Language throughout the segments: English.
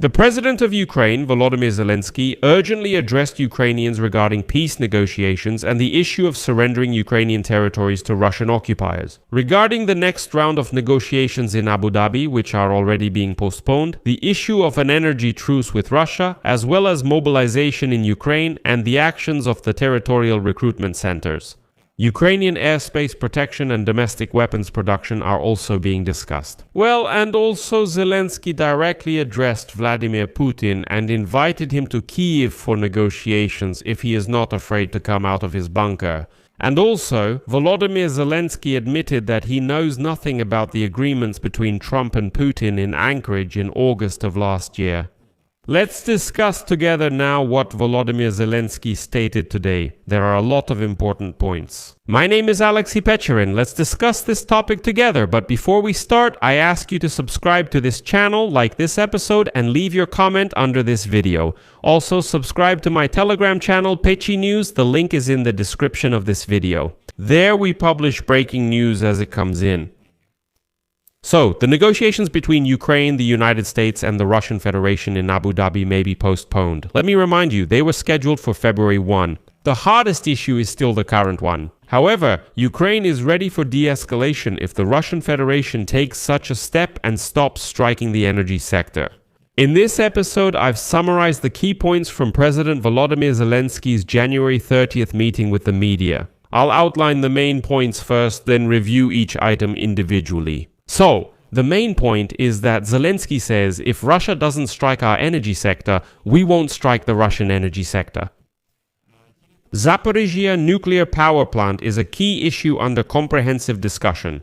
The president of Ukraine, Volodymyr Zelensky, urgently addressed Ukrainians regarding peace negotiations and the issue of surrendering Ukrainian territories to Russian occupiers. Regarding the next round of negotiations in Abu Dhabi, which are already being postponed, the issue of an energy truce with Russia, as well as mobilization in Ukraine and the actions of the territorial recruitment centers. Ukrainian airspace protection and domestic weapons production are also being discussed. Well, and also Zelensky directly addressed Vladimir Putin and invited him to Kyiv for negotiations if he is not afraid to come out of his bunker. And also, Volodymyr Zelensky admitted that he knows nothing about the agreements between Trump and Putin in Anchorage in August of last year. Let's discuss together now what Volodymyr Zelensky stated today. There are a lot of important points. My name is Alexei Pecherin. Let's discuss this topic together. But before we start, I ask you to subscribe to this channel, like this episode, and leave your comment under this video. Also, subscribe to my Telegram channel, Pechi News. The link is in the description of this video. There we publish breaking news as it comes in. So, the negotiations between Ukraine, the United States, and the Russian Federation in Abu Dhabi may be postponed. Let me remind you, they were scheduled for February 1. The hardest issue is still the current one. However, Ukraine is ready for de-escalation if the Russian Federation takes such a step and stops striking the energy sector. In this episode, I've summarized the key points from President Volodymyr Zelensky's January 30th meeting with the media. I'll outline the main points first, then review each item individually. So, the main point is that Zelensky says if Russia doesn't strike our energy sector, we won't strike the Russian energy sector. Zaporizhzhia nuclear power plant is a key issue under comprehensive discussion.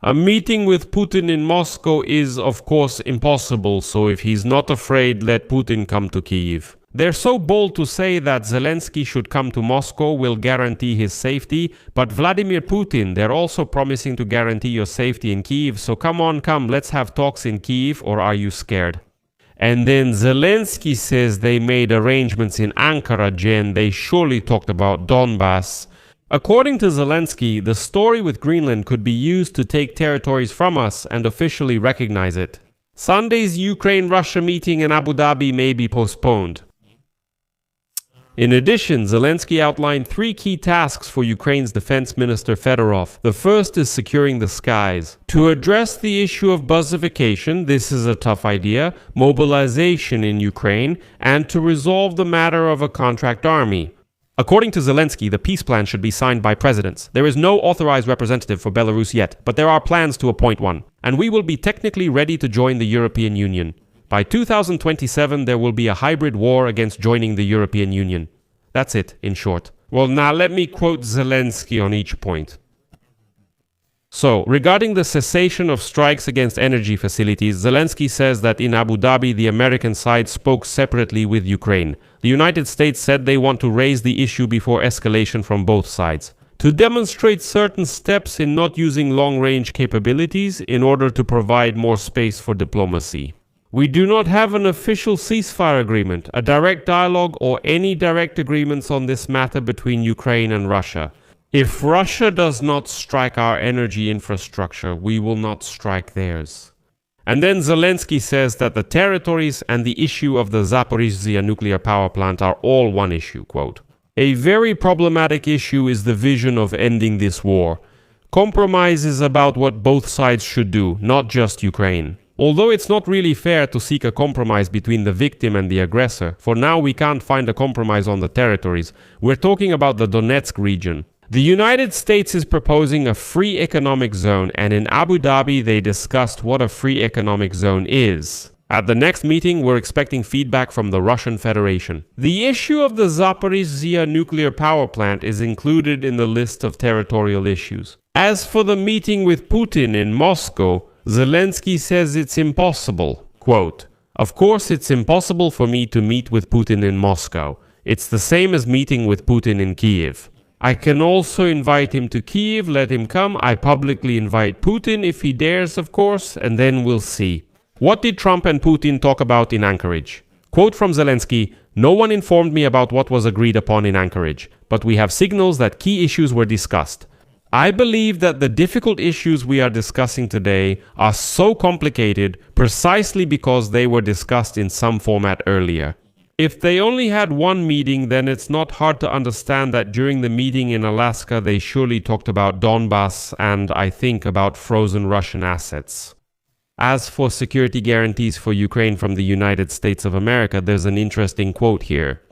A meeting with Putin in Moscow is, of course, impossible, so if he's not afraid, let Putin come to Kyiv. They're so bold to say that Zelensky should come to Moscow will guarantee his safety, but Vladimir Putin, they're also promising to guarantee your safety in Kyiv, so come, let's have talks in Kyiv, or are you scared? And then Zelensky says they made arrangements in Anchorage and they surely talked about Donbas. According to Zelensky, the story with Greenland could be used to take territories from us and officially recognize it. Sunday's Ukraine-Russia meeting in Abu Dhabi may be postponed. In addition, Zelensky outlined 3 key tasks for Ukraine's Defense Minister Fedorov. The first is securing the skies. To address the issue of Bussification, this is a tough idea, mobilization in Ukraine, and to resolve the matter of a contract army. According to Zelensky, the peace plan should be signed by presidents. There is no authorized representative for Belarus yet, but there are plans to appoint one. And we will be technically ready to join the European Union. By 2027, there will be a hybrid war against joining the European Union. That's it, in short. Well, now let me quote Zelensky on each point. So, regarding the cessation of strikes against energy facilities, Zelensky says that in Abu Dhabi, the American side spoke separately with Ukraine. The United States said they want to raise the issue before escalation from both sides, to demonstrate certain steps in not using long-range capabilities in order to provide more space for diplomacy. We do not have an official ceasefire agreement, a direct dialogue, or any direct agreements on this matter between Ukraine and Russia. If Russia does not strike our energy infrastructure, we will not strike theirs. And then Zelensky says that the territories and the issue of the Zaporizhzhia nuclear power plant are all one issue, quote. A very problematic issue is the vision of ending this war. Compromise is about what both sides should do, not just Ukraine. Although it's not really fair to seek a compromise between the victim and the aggressor, for now we can't find a compromise on the territories. We're talking about the Donetsk region. The United States is proposing a free economic zone, and in Abu Dhabi they discussed what a free economic zone is. At the next meeting, we're expecting feedback from the Russian Federation. The issue of the Zaporizhzhia nuclear power plant is included in the list of territorial issues. As for the meeting with Putin in Moscow, Zelensky says it's impossible. Quote, "Of course it's impossible for me to meet with Putin in Moscow. It's the same as meeting with Putin in Kyiv. I can also invite him to Kyiv, let him come. I publicly invite Putin if he dares, of course, and then we'll see." What did Trump and Putin talk about in Anchorage? Quote from Zelensky, "No one informed me about what was agreed upon in Anchorage, but we have signals that key issues were discussed. I believe that the difficult issues we are discussing today are so complicated precisely because they were discussed in some format earlier. If they only had one meeting, then it's not hard to understand that during the meeting in Alaska they surely talked about Donbas and, I think, about frozen Russian assets. As for security guarantees for Ukraine from the United States of America, there's an interesting quote here.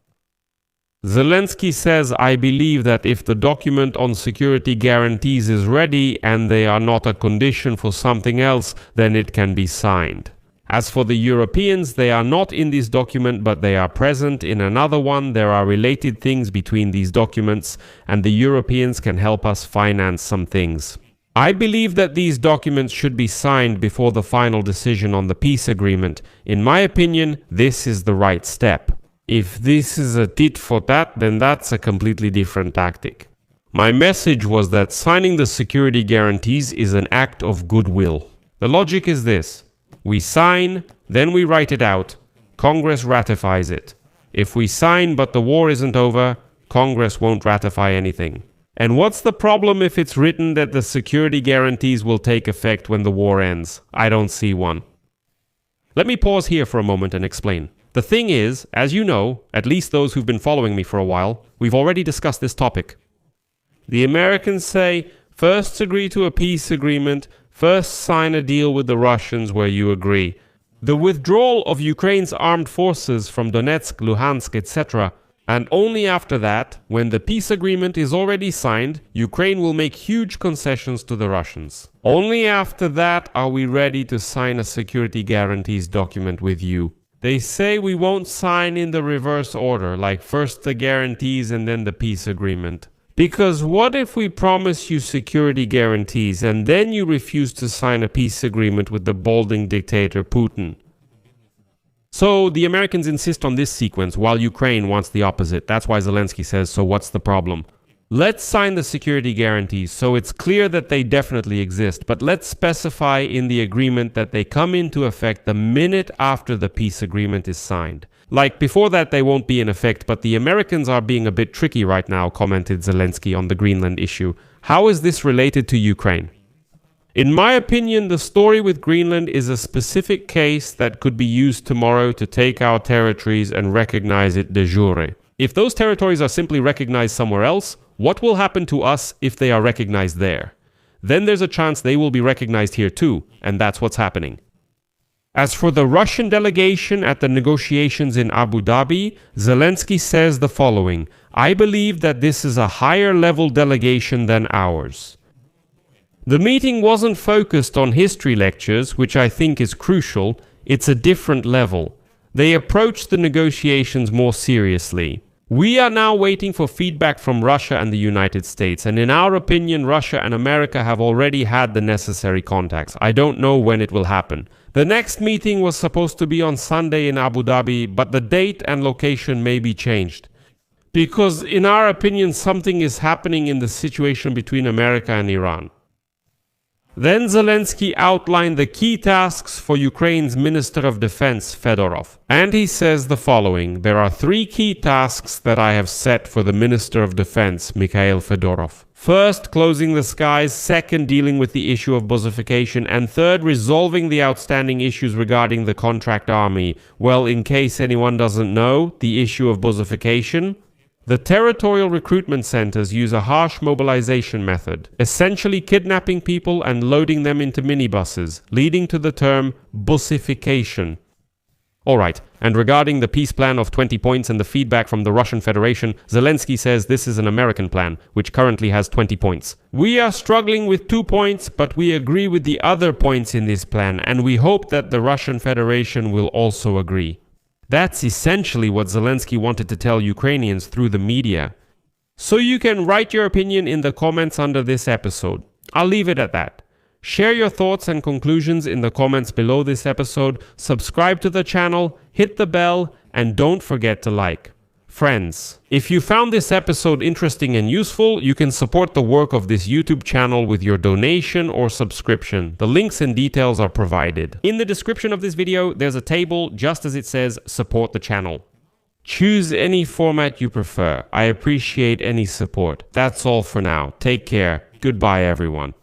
Zelensky says, "I believe that if the document on security guarantees is ready and they are not a condition for something else, then it can be signed. As for the Europeans, they are not in this document, but they are present in another one. There are related things between these documents, and the Europeans can help us finance some things. I believe that these documents should be signed before the final decision on the peace agreement. In my opinion, this is the right step. If this is a tit for tat, then that's a completely different tactic. My message was that signing the security guarantees is an act of goodwill. The logic is this. We sign, then we write it out. Congress ratifies it. If we sign but the war isn't over, Congress won't ratify anything. And what's the problem if it's written that the security guarantees will take effect when the war ends? I don't see one." Let me pause here for a moment and explain. The thing is, as you know, at least those who've been following me for a while, we've already discussed this topic. The Americans say, first agree to a peace agreement, first sign a deal with the Russians where you agree. The withdrawal of Ukraine's armed forces from Donetsk, Luhansk, etc., and only after that, when the peace agreement is already signed, Ukraine will make huge concessions to the Russians. Only after that are we ready to sign a security guarantees document with you. They say we won't sign in the reverse order, like first the guarantees and then the peace agreement. Because what if we promise you security guarantees and then you refuse to sign a peace agreement with the balding dictator Putin? So the Americans insist on this sequence while Ukraine wants the opposite. That's why Zelensky says, so what's the problem? Let's sign the security guarantees so it's clear that they definitely exist, but let's specify in the agreement that they come into effect the minute after the peace agreement is signed. Like, before that they won't be in effect, but the Americans are being a bit tricky right now, commented Zelensky on the Greenland issue. How is this related to Ukraine? In my opinion, the story with Greenland is a specific case that could be used tomorrow to take our territories and recognize it de jure. If those territories are simply recognized somewhere else, what will happen to us if they are recognized there? Then there's a chance they will be recognized here too, and that's what's happening. As for the Russian delegation at the negotiations in Abu Dhabi, Zelensky says the following: "I believe that this is a higher level delegation than ours." The meeting wasn't focused on history lectures, which I think is crucial. It's a different level. They approached the negotiations more seriously. We are now waiting for feedback from Russia and the United States, and in our opinion, Russia and America have already had the necessary contacts. I don't know when it will happen. The next meeting was supposed to be on Sunday in Abu Dhabi, but the date and location may be changed. Because in our opinion, something is happening in the situation between America and Iran. Then Zelensky outlined the key tasks for Ukraine's Minister of Defense, Fedorov. And he says the following: "There are 3 key tasks that I have set for the Minister of Defense, Mikhail Fedorov. First, closing the skies. Second, dealing with the issue of Bosification. And third, resolving the outstanding issues regarding the contract army. Well, in case anyone doesn't know, the issue of Bosification. The territorial recruitment centers use a harsh mobilization method, essentially kidnapping people and loading them into minibuses, leading to the term busification." Alright, and regarding the peace plan of 20 points and the feedback from the Russian Federation, Zelensky says this is an American plan, which currently has 20 points. "We are struggling with 2 points, but we agree with the other points in this plan, and we hope that the Russian Federation will also agree." That's essentially what Zelensky wanted to tell Ukrainians through the media. So you can write your opinion in the comments under this episode. I'll leave it at that. Share your thoughts and conclusions in the comments below this episode, subscribe to the channel, hit the bell, and don't forget to like. Friends, if you found this episode interesting and useful, you can support the work of this YouTube channel with your donation or subscription. The links and details are provided. In the description of this video, there's a table just as it says support the channel. Choose any format you prefer. I appreciate any support. That's all for now. Take care. Goodbye, everyone.